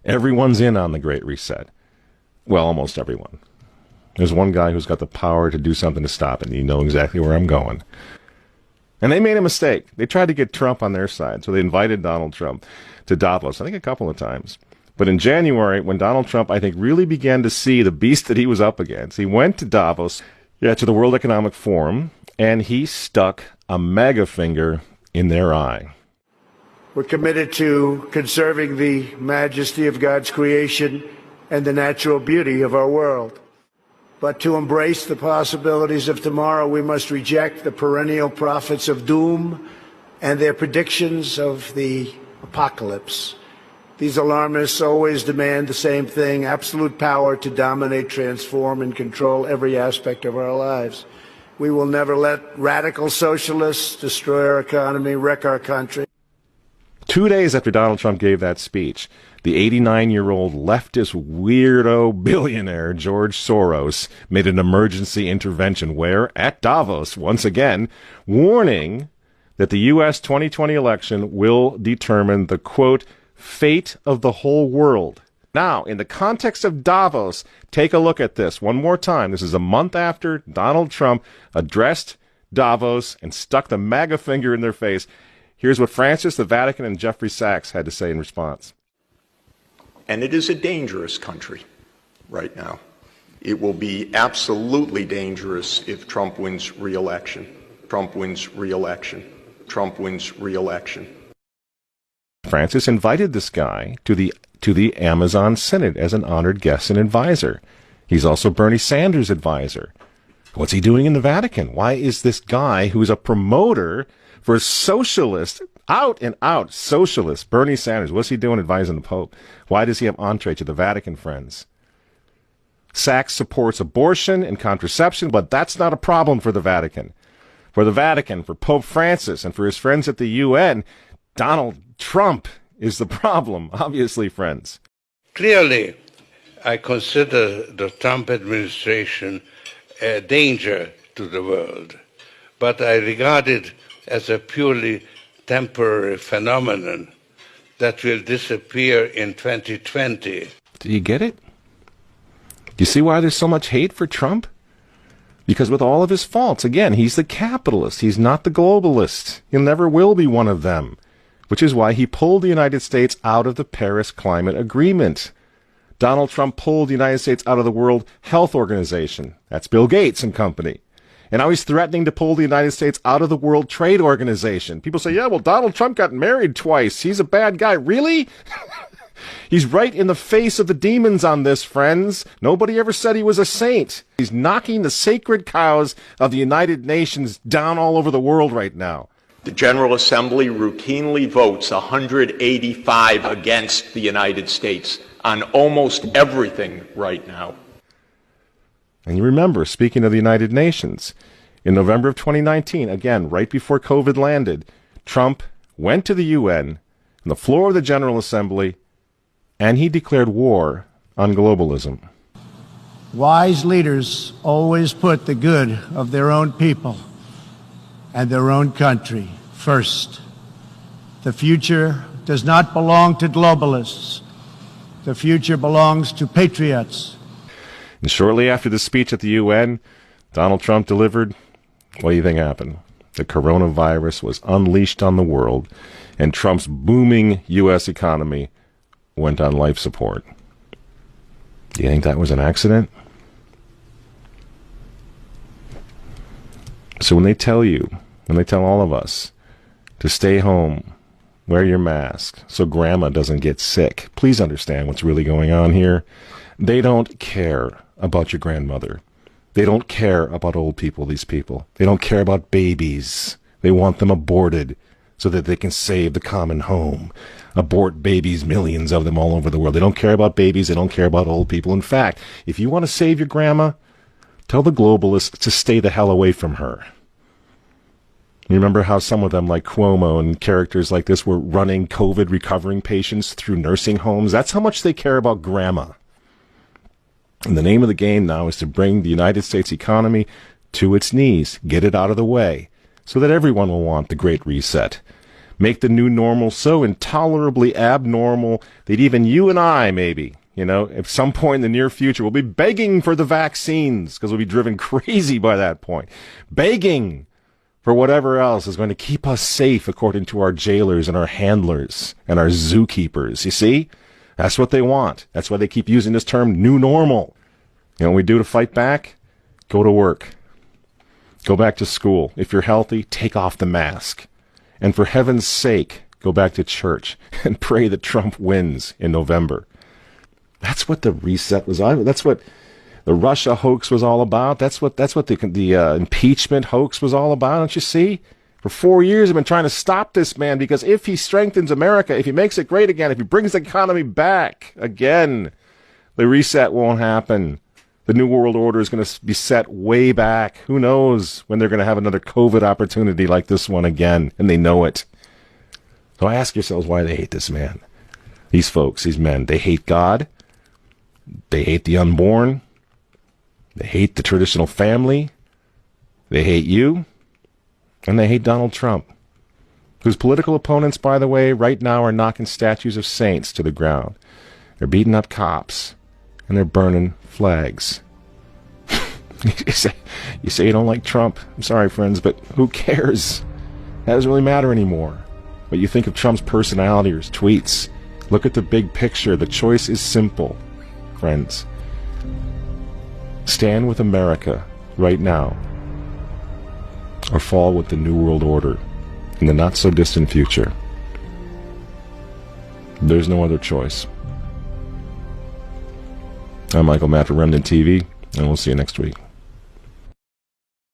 Everyone's in on the Great Reset. Well, almost everyone. There's one guy who's got the power to do something to stop it, and you know exactly where I'm going. And they made a mistake. They tried to get Trump on their side, so they invited Donald Trump to Davos, I think a couple of times. But in January, when Donald Trump, I think, really began to see the beast that he was up against, he went to Davos, to the World Economic Forum, and he stuck a mega finger in their eye. We're committed to conserving the majesty of God's creation and the natural beauty of our world. But to embrace the possibilities of tomorrow, we must reject the perennial prophets of doom and their predictions of the apocalypse. These alarmists always demand the same thing: absolute power to dominate, transform, and control every aspect of our lives. We will never let radical socialists destroy our economy, wreck our country. 2 days after Donald Trump gave that speech, the 89-year-old leftist weirdo billionaire George Soros made an emergency intervention where, at Davos, once again, warning that the U.S. 2020 election will determine the, quote, fate of the whole world. Now, in the context of Davos, take a look at this one more time. This is a month after Donald Trump addressed Davos and stuck the MAGA finger in their face. Here's what Francis, the Vatican, and Jeffrey Sachs had to say in response. And it is a dangerous country right now. It will be absolutely dangerous if Trump wins re-election. Trump wins re-election. Trump wins re-election. Francis invited this guy to the Amazon Synod as an honored guest and advisor. He's also Bernie Sanders' advisor. What's he doing in the Vatican? Why is this guy who's a promoter for socialist, out and out socialist, Bernie Sanders, what's he doing advising the Pope? Why does he have entree to the Vatican, friends? Sachs supports abortion and contraception, but that's not a problem for the Vatican. For the Vatican, for Pope Francis, and for his friends at the UN, Donald Trump is the problem, obviously, friends. Clearly, I consider the Trump administration a danger to the world, but I regard it as a purely temporary phenomenon that will disappear in 2020. Do you get it? Do you see why there's so much hate for Trump? Because with all of his faults, again, he's the capitalist. He's not the globalist. He never will be one of them, which is why he pulled the United States out of the Paris Climate Agreement. Donald Trump pulled the United States out of the World Health Organization. That's Bill Gates and company. And now he's threatening to pull the United States out of the World Trade Organization. People say, yeah, well, Donald Trump got married twice. He's a bad guy. Really? He's right in the face of the demons on this, friends. Nobody ever said he was a saint. He's knocking the sacred cows of the United Nations down all over the world right now. The General Assembly routinely votes 185 against the United States on almost everything right now. And you remember, speaking of the United Nations, in November of 2019, again, right before COVID landed, Trump went to the UN, on the floor of the General Assembly, and he declared war on globalism. Wise leaders always put the good of their own people and their own country first. The future does not belong to globalists. The future belongs to patriots. And shortly after the speech at the UN, Donald Trump delivered, what do you think happened? The coronavirus was unleashed on the world, and Trump's booming U.S. economy went on life support. Do you think that was an accident? So when they tell all of us to stay home, wear your mask so grandma doesn't get sick, please understand what's really going on here. They don't care about your grandmother. They don't care about old people, these people. They don't care about babies. They want them aborted so that they can save the common home. Abort babies, millions of them all over the world. They don't care about babies. They don't care about old people. In fact, if you want to save your grandma, tell the globalists to stay the hell away from her. You remember how some of them, like Cuomo and characters like this, were running COVID recovering patients through nursing homes? That's how much they care about grandma. And the name of the game now is to bring the United States economy to its knees, get it out of the way, so that everyone will want the Great Reset. make the new normal so intolerably abnormal that even you and I, maybe, at some point in the near future, will be begging for the vaccines because we'll be driven crazy by that point. Begging for whatever else is going to keep us safe according to our jailers and our handlers and our zookeepers. You see? That's what they want. That's why they keep using this term, new normal. You know what we do to fight back? Go to work. Go back to school. If you're healthy, take off the mask. And for heaven's sake, go back to church and pray that Trump wins in November. That's what the reset was. That's what the Russia hoax was all about. That's what the impeachment hoax was all about. Don't you see? For 4 years, I've been trying to stop this man because if he strengthens America, if he makes it great again, if he brings the economy back again, the reset won't happen. The New World Order is going to be set way back. Who knows when they're going to have another COVID opportunity like this one again, and they know it. So ask yourselves why they hate this man. These folks, these men, they hate God. They hate the unborn. They hate the traditional family. They hate you. And they hate Donald Trump, whose political opponents, by the way, right now are knocking statues of saints to the ground. They're beating up cops, and they're burning flags. You say you don't like Trump. I'm sorry, friends, but who cares? That doesn't really matter anymore. What you think of Trump's personality or his tweets. Look at the big picture. The choice is simple, friends. Stand with America right now, or fall with the New World Order in the not-so-distant future. There's no other choice. I'm Michael Matt for Remnant TV, and we'll see you next week.